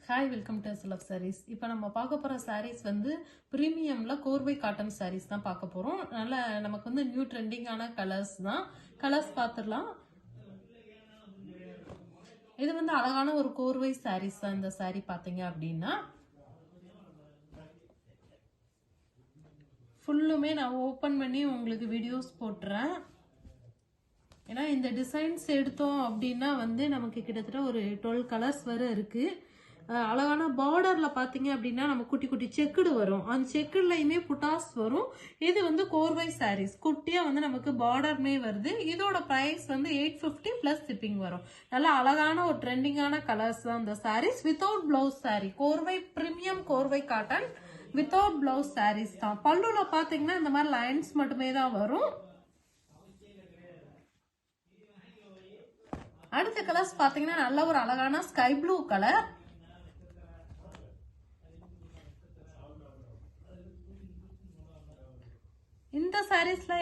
Hi, welcome to SLF sarees. இப்போ நம்ம பார்க்க போகிற sarees வந்து ப்ரீமியமில் கோர்வை காட்டன் sarees தான் பார்க்க போகிறோம். நல்ல நமக்கு வந்து நியூ ட்ரெண்டிங்கான கலர்ஸ் தான். கலர்ஸ் பார்த்துடலாம். இது வந்து அழகான ஒரு கோர்வை sarees தான். இந்த saree பார்த்தீங்க அப்படின்னா ஃபுல்லுமே நான் ஓப்பன் பண்ணி உங்களுக்கு வீடியோஸ் போட்டுறேன். ஏன்னா இந்த டிசைன்ஸ் எடுத்தோம் அப்படின்னா வந்து நமக்கு கிட்டத்தட்ட ஒரு 12 கலர்ஸ் வரை இருக்குது. அழகான பார்டர்ல பாத்தீங்க அப்படின்னா நம்ம குட்டி குட்டி செக்குடு வரும். அந்த செக்குடுலயுமே புட்டாஸ் வரும். இது வந்து கோர்வை சாரீஸ் குட்டியா வந்து நமக்கு பார்டர்மே வருது. இதோட பிரைஸ் வந்து 850 பிளஸ் ஷிப்பிங் வரும். நல்லா அழகான ஒரு ட்ரெண்டிங்கான கலர்ஸ் தான் இந்த சாரீஸ். வித்தவுட் பிளவுஸ் சாரீ, கோர்வை பிரீமியம் கோர்வை காட்டன் வித்தவுட் பிளவுஸ் சாரீஸ் தான். பல்லுல பாத்தீங்கன்னா இந்த மாதிரி லைன்ஸ் மட்டுமே தான் வரும். அடுத்த கலர்ஸ் பாத்தீங்கன்னா நல்ல ஒரு அழகான ஸ்கை ப்ளூ கலர். இந்த சாரீஸ்ல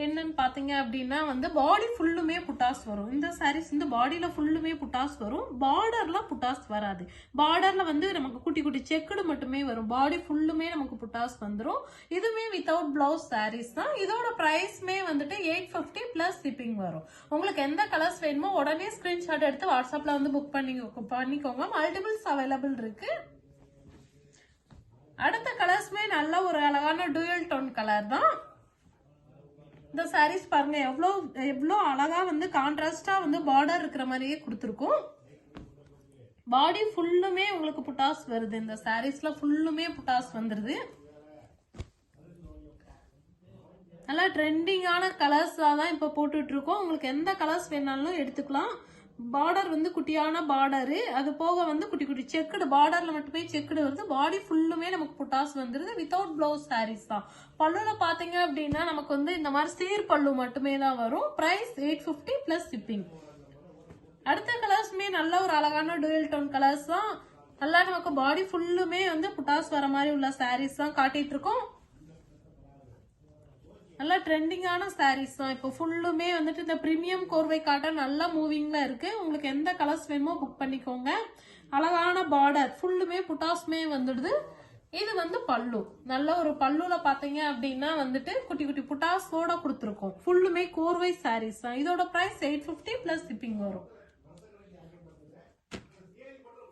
என்னன்னு பாத்தீங்க அப்படின்னா வந்து பாடி ஃபுல்லுமே புட்டாஸ் வரும். இந்த சாரீஸ் இந்த பாடியில ஃபுல்லுமே புட்டாஸ் வரும். பார்டர்ல புட்டாஸ் வராது. பார்டர்ல வந்து நமக்கு குட்டி குட்டி செக்குடு மட்டுமே வரும். பாடி ஃபுல்லுமே நமக்கு புட்டாஸ் வந்துடும். இதுவுமே வித்தவுட் பிளவுஸ் சாரீஸ் தான். இதோட பிரைஸ்மே வந்துட்டு 850 பிளஸ் ஷிப்பிங் வரும். உங்களுக்கு எந்த கலர்ஸ் வேணுமோ உடனே ஸ்கிரீன்ஷாட் எடுத்து வாட்ஸ்அப்ல வந்து புக் பண்ணிக்கோங்க. மல்டிபிள்ஸ் அவைலபிள் இருக்கு. அடுத்த கலர்ஸ்மே நல்ல ஒரு அழகான டூயல் டோன் கலர் தான். இந்த சாரீஸ் பாருங்க எவ்வளோ அழகா வந்து கான்ட்ராஸ்டா வந்து பார்டர் இருக்கிற மாதிரியே கொடுத்துருக்கும். பாடி ஃபுல்லுமே உங்களுக்கு புட்டாஸ் வருது. இந்த சாரீஸ்ல ஃபுல்லுமே புட்டாஸ் வந்துருது. நல்லா ட்ரெண்டிங்கான கலர்ஸ் தான் இப்ப போட்டுட்டு இருக்கோம். உங்களுக்கு எந்த கலர்ஸ் வேணாலும் எடுத்துக்கலாம். பார்டர் வந்து குட்டியான பார்டரு, அது போக வந்து குட்டி குட்டி செக்குடு, பார்டர்ல மட்டுமே செக்குடு வருது. பாடி ஃபுல்லுமே நமக்கு புட்டாஸ் வந்துருது. வித்தவுட் பிளவுஸ் சாரீஸ் தான். பல்லுல பாத்தீங்க அப்படின்னா நமக்கு வந்து இந்த மாதிரி சீர் பல்லு மட்டுமே தான் வரும். Price 850 plus shipping. அடுத்த கலர்ஸ்மே நல்ல ஒரு அழகான டூயல் டோன் கலர்ஸ் தான். நல்லா நமக்கு பாடி ஃபுல்லுமே வந்து புட்டாஸ் வர மாதிரி உள்ள சாரீஸ் தான் காட்டிட்டு இருக்கோம். நல்லா ட்ரெண்டிங்கான சாரீஸ் தான். இப்போ ஃபுல்லுமே வந்துட்டு இந்த பிரீமியம் கோர்வை காட்டன் நல்லா மூவிங்ல இருக்கு. உங்களுக்கு எந்த கலர்ஸ் வேணுமோ புக் பண்ணிக்கோங்க. அழகான பார்டர் ஃபுல்லுமே புட்டாஸ்மே வந்துடுது. இது வந்து பல்லு. நல்ல ஒரு பல்லுல பாத்தீங்க அப்படின்னா வந்துட்டு குட்டி குட்டி புட்டாஸோட கொடுத்துருக்கோம். ஃபுல்லுமே கோர்வை சாரீஸ் தான். இதோட பிரைஸ் 850 பிளஸ் ஷிப்பிங் வரும்.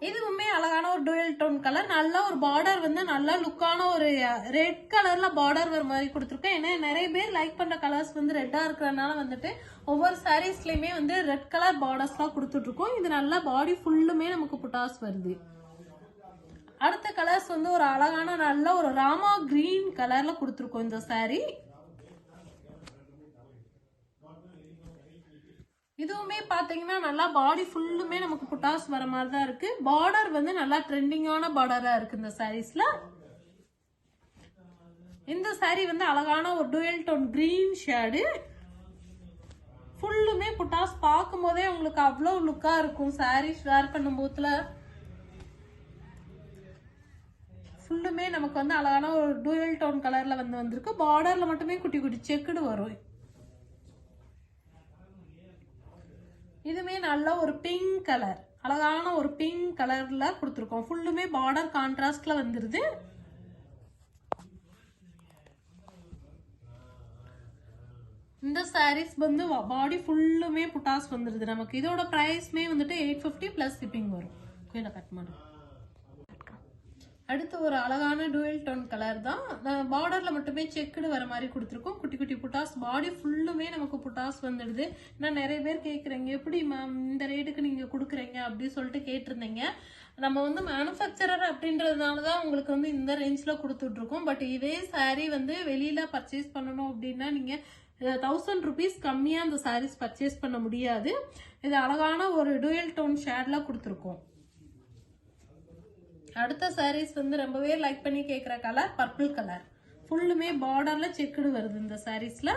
இதுவுமே அழகான ஒரு டூயல் டோன் கலர். நல்ல ஒரு பார்டர் வந்து நல்ல லுக்கான ஒரு ரெட் கலர்ல பார்டர் வர மாதிரி கொடுத்துருக்கேன். ஏன்னா நிறைய பேர் லைக் பண்ற கலர்ஸ் வந்து ரெட்டா இருக்கிறதுனால வந்துட்டு ஒவ்வொரு சாரீஸ்லயுமே வந்து ரெட் கலர் பார்டர்ஸ் தான் கொடுத்துட்டு இருக்கோம். இது நல்லா பாடி ஃபுல்லுமே நமக்கு புட்டாஸ் வருது. அடுத்த கலர்ஸ் வந்து ஒரு அழகான நல்ல ஒரு ராமா கிரீன் கலர்ல கொடுத்துருக்கோம் இந்த சாரீ. இதுவுமே பாத்தீங்கன்னா நல்லா பாடி ஃபுல்லுமே நமக்கு புட்டாஸ் வர மாதிரி தான் இருக்கு. பார்டர் வந்து நல்லா ட்ரெண்டிங்கான பார்டரா இருக்கு இந்த சாரீஸ்ல. இந்த சாரீ வந்து அழகான ஒரு டூயல் டோன் கிரீன் ஷேடு. ஃபுல்லுமே புட்டாஸ் பார்க்கும் போதே உங்களுக்கு அவ்வளவு லுக்கா இருக்கும். சாரீஸ் வேர் பண்ணும் போதுல ஃபுல்லுமே நமக்கு வந்து அழகான ஒரு டூயல் டோன் கலர்ல வந்திருக்கு. பார்டர்ல மட்டுமே குட்டி குட்டி செக்குடு வரும். இதுமே நல்ல ஒரு பிங்க் கலர், அழகான ஒரு பிங்க் கலர்ல கொடுத்துருக்கோம். ஃபுல்லுமே பார்டர் கான்ட்ராஸ்ட்ல வந்துருது. இந்த சாரீஸ் வந்து பாடி ஃபுல்லுமே புட்டாஸ் வந்துருது நமக்கு. இதோட பிரைஸ்மே வந்துட்டு 850 பிளஸ் ஷிப்பிங் வரும். கட் பண்ணு. அடுத்து ஒரு அழகான டூயல் டோன் கலர் தான். பார்டர்ல மட்டுமே செக்குடு வர மாதிரி கொடுத்துருக்கோம். குட்டி குட்டி புட்டாஸ், பாடி ஃபுல்லுமே நமக்கு புட்டாஸ் வந்துடுது. நான் நிறைய பேர் கேட்குறீங்க, எப்படி மேம் இந்த ரேட்டுக்கு நீங்க கொடுக்குறீங்க அப்படின்னு சொல்லிட்டு கேட்டிருந்தீங்க. நம்ம வந்து மேனுஃபேக்சரர் அப்படின்றதுனால தான் உங்களுக்கு வந்து இந்த ரேஞ்சில் கொடுத்துட்டு இருக்கோம். பட் இதே சாரீ வந்து வெளியில பர்ச்சேஸ் பண்ணணும் அப்படின்னா நீங்க 1000 rupees கம்மியா அந்த சாரீஸ் பர்ச்சேஸ் பண்ண முடியாது. இது அழகான ஒரு டூயல் டோன் ஷேட்ல கொடுத்துருக்கோம். அடுத்த சாரீஸ் வந்து ரொம்பவே லைக் பண்ணி கேட்குற கலர் பர்பிள் கலர். ஃபுல்லுமே பார்டர்ல செக்குடு வருது இந்த சாரீஸ்ல.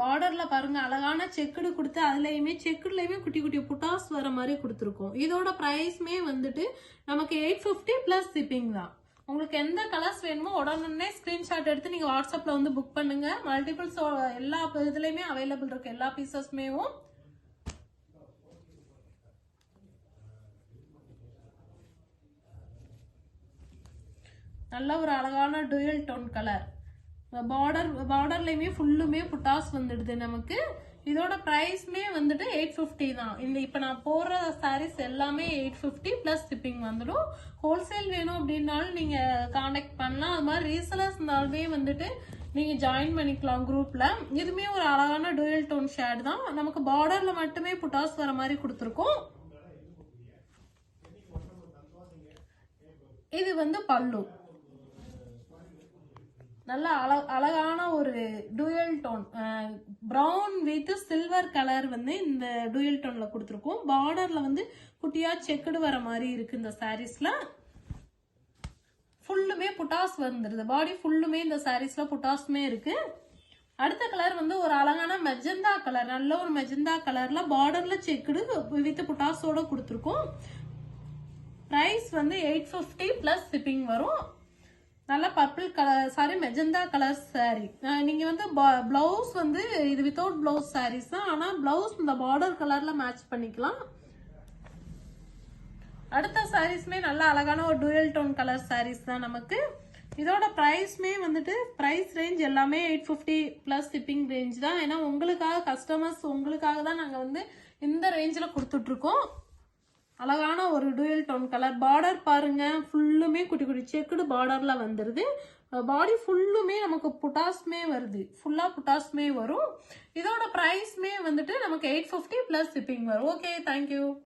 பார்டர்ல பாருங்க அழகான செக்குடு கொடுத்து அதுலயுமே செக்குடுலயுமே குட்டி குட்டி புட்டாஸ் வர மாதிரி கொடுத்துருக்கோம். இதோட பிரைஸ்மே வந்துட்டு நமக்கு 850 பிளஸ் ஷிப்பிங் தான். உங்களுக்கு எந்த கலர்ஸ் வேணுமோ உடனே ஸ்கிரீன்ஷாட் எடுத்து நீங்க வாட்ஸ்அப்ல வந்து புக் பண்ணுங்க. மல்டிபிள்ஸ் எல்லா இதுலயுமே அவைலபிள் இருக்கு, எல்லா பீசஸ்மேவும். நல்ல ஒரு அழகான டூயல் டோன் கலர். பார்டர்லயுமே ஃபுல்லுமே புட்டாஸ் வந்துடுது நமக்கு. இதோட பிரைஸ்மே வந்துட்டு 850 தான். இந்த இப்ப நான் போடுற சாரீஸ் எல்லாமே 850 பிளஸ் ஷிப்பிங் வந்துடும். ஹோல்சேல் வேணும் அப்படின்னாலும் நீங்க கான்டாக்ட் பண்ணலாம். அது மாதிரி ரீசெலர்ஸ் இருந்தாலுமே வந்துட்டு நீங்க ஜாயின் பண்ணிக்கலாம் குரூப்ல. இதுமே ஒரு அழகான டூயல் டோன் ஷேட் தான். நமக்கு பார்டர்ல மட்டுமே புட்டாஸ் வர மாதிரி கொடுத்துருக்கோம். இது வந்து பல்லு. நல்ல அழகான ஒரு dual tone brown with silver colour வந்து இந்த டூயல் டோன்ல கொடுத்துருக்கோம். பார்டர்ல வந்து குட்டியா செக்குடு வர மாதிரி இருக்கு இந்த சாரீஸ்ல. ஃபுல்லுமே புட்டாஸ் வந்துருது. பாடி ஃபுல்லுமே இந்த சாரீஸ்ல புட்டாஸ்மே இருக்கு. அடுத்த கலர் வந்து ஒரு அழகான மெஜந்தா கலர். நல்ல ஒரு மெஜந்தா கலர்ல பார்டர்ல செக்குடு வித் புட்டாஸோட கொடுத்துருக்கோம். பிரைஸ் வந்து 850 பிளஸ் ஷிப்பிங் வரும். நல்ல purple colour sorry, magenta colour sorry. நீங்க வந்து பிளவுஸ் வந்து இது வித்தவுட் பிளவுஸ் சாரீஸ் தான். ஆனா பிளவுஸ் இந்த பார்டர் கலர்ல மேட்ச் பண்ணிக்கலாம். அடுத்த சாரீஸ்மே நல்ல அழகான ஒரு டூயல் டோன் கலர் சாரீஸ் தான் நமக்கு. இதோட பிரைஸ்மே வந்துட்டு பிரைஸ் ரேஞ்ச் எல்லாமே 850 பிளஸ் ஷிப்பிங் ரேஞ்ச் தான். ஏன்னா உங்களுக்காக கஸ்டமர்ஸ் உங்களுக்காக தான் நாங்க வந்து இந்த ரேஞ்சில் கொடுத்துட்டு இருக்கோம். அழகான ஒரு டூயல் டோன் கலர். பார்டர் பாருங்க, ஃபுல்லுமே குட்டி குட்டி செக்குடு பார்டர்ல வந்துருது. பாடி ஃபுல்லுமே நமக்கு புட்டாஸ்மே வருது, ஃபுல்லா புட்டாஸ்மே வரும். இதோட பிரைஸ்மே வந்துட்டு நமக்கு 850 பிளஸ் ஷிப்பிங் வரும். Okay, thank you.